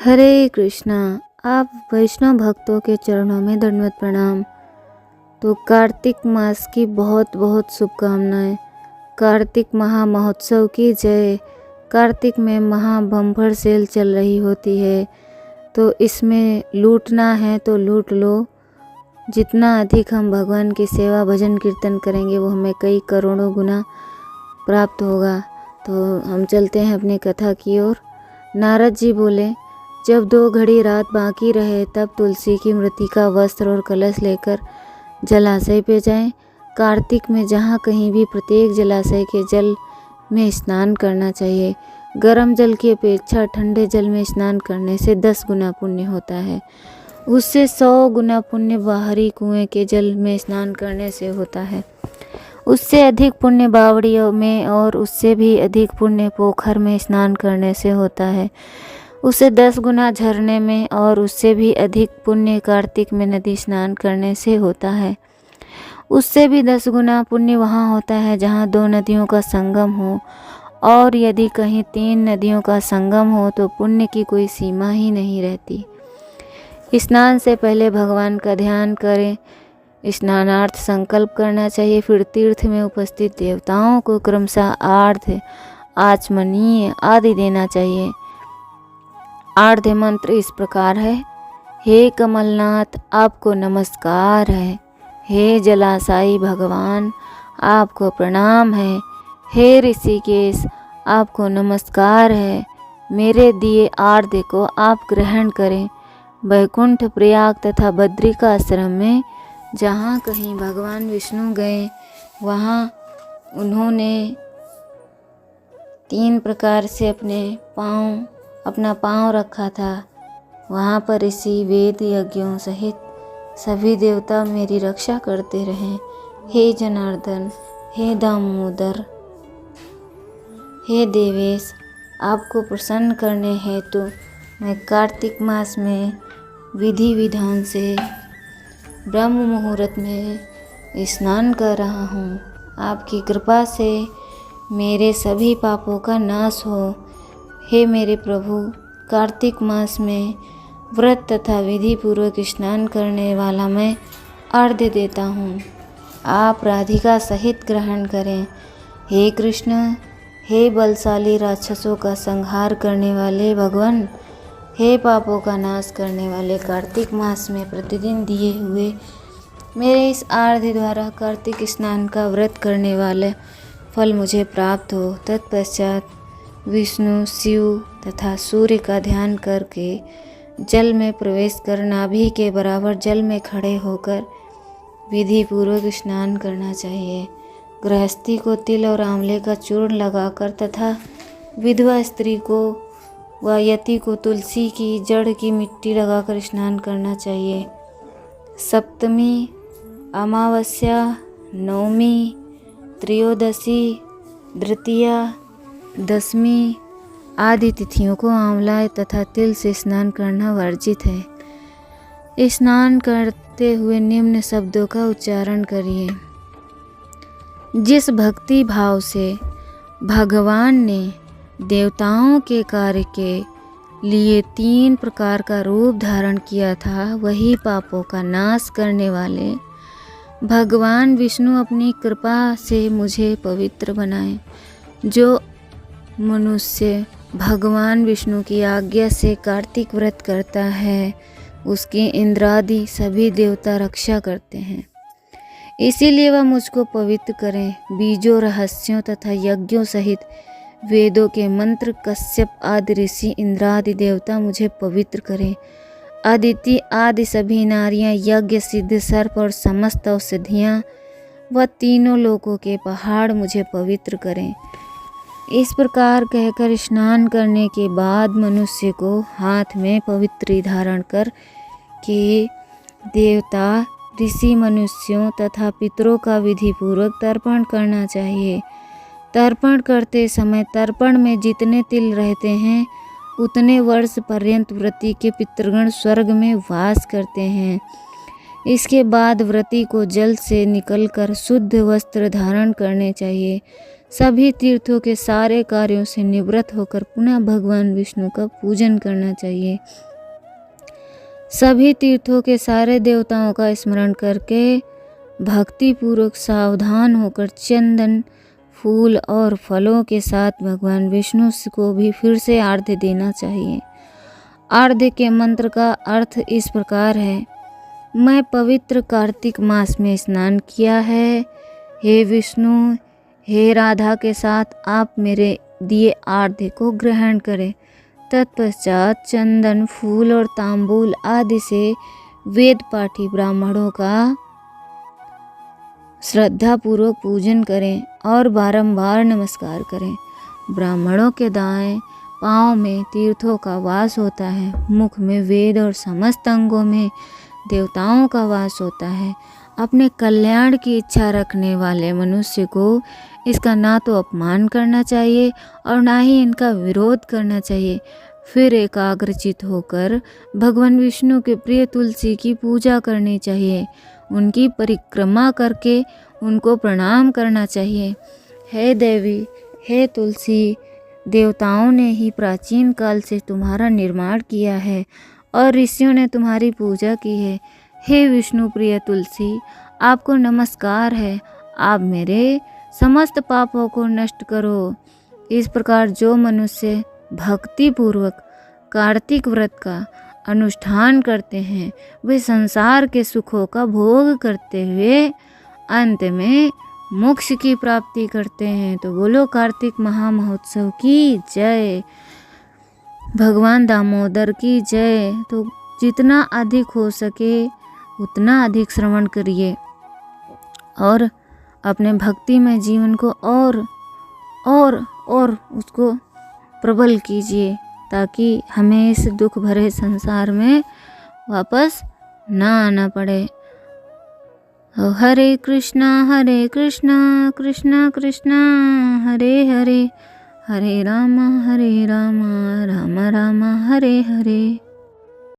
हरे कृष्णा। आप वैष्णव भक्तों के चरणों में दंडवत प्रणाम। तो कार्तिक मास की बहुत बहुत शुभकामनाएं। कार्तिक महा महोत्सव की जय। कार्तिक में महा बम्पर सेल चल रही होती है, तो इसमें लूटना है तो लूट लो। जितना अधिक हम भगवान की सेवा भजन कीर्तन करेंगे वो हमें कई करोड़ों गुना प्राप्त होगा। तो हम चलते हैं अपनी कथा की ओर। नारद जी बोले, जब 2 घड़ी रात बाकी रहे तब तुलसी की मृतिका वस्त्र और कलश लेकर जलाशय पे जाएं। कार्तिक में जहाँ कहीं भी प्रत्येक जलाशय के जल में स्नान करना चाहिए। गर्म जल की अपेक्षा ठंडे जल में स्नान करने से 10 गुना पुण्य होता है। उससे 100 गुना पुण्य बाहरी कुएं के जल में स्नान करने से होता है। उससे अधिक पुण्य बावड़ियों में और उससे भी अधिक पुण्य पोखर में स्नान करने से होता है। उससे 10 गुना झरने में और उससे भी अधिक पुण्य कार्तिक में नदी स्नान करने से होता है। उससे भी 10 गुना पुण्य वहाँ होता है जहाँ 2 नदियों का संगम हो, और यदि कहीं 3 नदियों का संगम हो तो पुण्य की कोई सीमा ही नहीं रहती। स्नान से पहले भगवान का ध्यान करें। स्नानार्थ संकल्प करना चाहिए। फिर तीर्थ में उपस्थित देवताओं को क्रमशः आर्घ्य, आचमनीय आदि देना चाहिए। आर्घ्य मंत्र इस प्रकार है। हे कमलनाथ, आपको नमस्कार है। हे जलाशायी भगवान, आपको प्रणाम है। हे ऋषिकेश, आपको नमस्कार है। मेरे दिए आर्घ्य को आप ग्रहण करें। वैकुंठ, प्रयाग तथा बद्रिकाश्रम में जहाँ कहीं भगवान विष्णु गए वहाँ उन्होंने 3 प्रकार से अपना पाँव रखा था। वहाँ पर ऋषि वेद यज्ञों सहित सभी देवता मेरी रक्षा करते रहें। हे जनार्दन, हे दामोदर, हे देवेश, आपको प्रसन्न करने हेतु मैं कार्तिक मास में विधि विधान से ब्रह्म मुहूर्त में स्नान कर रहा हूँ। आपकी कृपा से मेरे सभी पापों का नाश हो। हे मेरे प्रभु, कार्तिक मास में व्रत तथा विधि पूर्वक स्नान करने वाला मैं अर्घ्य देता हूँ। आप राधिका सहित ग्रहण करें। हे कृष्ण, हे बलशाली राक्षसों का संहार करने वाले भगवान, हे पापों का नाश करने वाले, कार्तिक मास में प्रतिदिन दिए हुए मेरे इस आर्घ्य द्वारा कार्तिक स्नान का व्रत करने वाले फल मुझे प्राप्त हो। तत्पश्चात विष्णु, शिव तथा सूर्य का ध्यान करके जल में प्रवेश कर नाभि के बराबर जल में खड़े होकर विधि पूर्वक स्नान करना चाहिए। गृहस्थी को तिल और आंवले का चूर्ण लगाकर तथा विधवा स्त्री को व यति को तुलसी की जड़ की मिट्टी लगाकर स्नान करना चाहिए। सप्तमी, अमावस्या, नवमी, त्रयोदशी, द्वितीया, दशमी आदि तिथियों को आंवला तथा तिल से स्नान करना वर्जित है। स्नान करते हुए निम्न शब्दों का उच्चारण करिए। जिस भक्ति भाव से भगवान ने देवताओं के कार्य के लिए 3 प्रकार का रूप धारण किया था, वही पापों का नाश करने वाले भगवान विष्णु अपनी कृपा से मुझे पवित्र बनाए। जो मनुष्य भगवान विष्णु की आज्ञा से कार्तिक व्रत करता है उसकी इंद्रादि सभी देवता रक्षा करते हैं। इसीलिए वह मुझको पवित्र करें। बीजों, रहस्यों तथा यज्ञों सहित वेदों के मंत्र, कश्यप आदि ऋषि, इंद्रादि देवता मुझे पवित्र करें। अदिति आदि सभी नारियां, यज्ञ सिद्ध सर्प और समस्त औषधियाँ व तीनों लोकों के पहाड़ मुझे पवित्र करें। इस प्रकार कहकर स्नान करने के बाद मनुष्य को हाथ में पवित्री धारण कर के देवता, ऋषि, मनुष्यों तथा पितरों का विधि पूर्वक तर्पण करना चाहिए। तर्पण करते समय तर्पण में जितने तिल रहते हैं उतने वर्ष पर्यंत व्रती के पितृगण स्वर्ग में वास करते हैं। इसके बाद व्रती को जल से निकलकर शुद्ध वस्त्र धारण करने चाहिए। सभी तीर्थों के सारे कार्यों से निवृत्त होकर पुनः भगवान विष्णु का पूजन करना चाहिए। सभी तीर्थों के सारे देवताओं का स्मरण करके भक्ति पूर्वक सावधान होकर चंदन, फूल और फलों के साथ भगवान विष्णु को भी फिर से आर्घ्य देना चाहिए। आर्घ्य के मंत्र का अर्थ इस प्रकार है: मैं पवित्र कार्तिक मास में स्नान किया है। हे विष्णु, हे राधा के साथ आप मेरे दिए आर्घ्य को ग्रहण करें। तत्पश्चात चंदन, फूल और तांबूल आदि से वेद पाठी ब्राह्मणों का श्रद्धापूर्वक पूजन करें और बारंबार नमस्कार करें। ब्राह्मणों के दाएं पांव में तीर्थों का वास होता है, मुख में वेद और समस्त अंगों में देवताओं का वास होता है। अपने कल्याण की इच्छा रखने वाले मनुष्य को इसका ना तो अपमान करना चाहिए और ना ही इनका विरोध करना चाहिए। फिर एकाग्रचित होकर भगवान विष्णु के प्रिय तुलसी की पूजा करनी चाहिए। उनकी परिक्रमा करके उनको प्रणाम करना चाहिए। हे देवी, हे तुलसी, देवताओं ने ही प्राचीन काल से तुम्हारा निर्माण किया है और ऋषियों ने तुम्हारी पूजा की है। हे विष्णु प्रिय तुलसी, आपको नमस्कार है। आप मेरे समस्त पापों को नष्ट करो। इस प्रकार जो मनुष्य भक्ति पूर्वक कार्तिक व्रत का अनुष्ठान करते हैं वे संसार के सुखों का भोग करते हुए अंत में मोक्ष की प्राप्ति करते हैं। तो बोलो कार्तिक महामहोत्सव की जय, भगवान दामोदर की जय। तो जितना अधिक हो सके उतना अधिक श्रवण करिए और अपने भक्ति में जीवन को और उसको प्रबल कीजिए ताकि हमें इस दुख भरे संसार में वापस ना आना पड़े। हरे कृष्णा कृष्णा कृष्णा हरे हरे, हरे राम राम राम हरे हरे।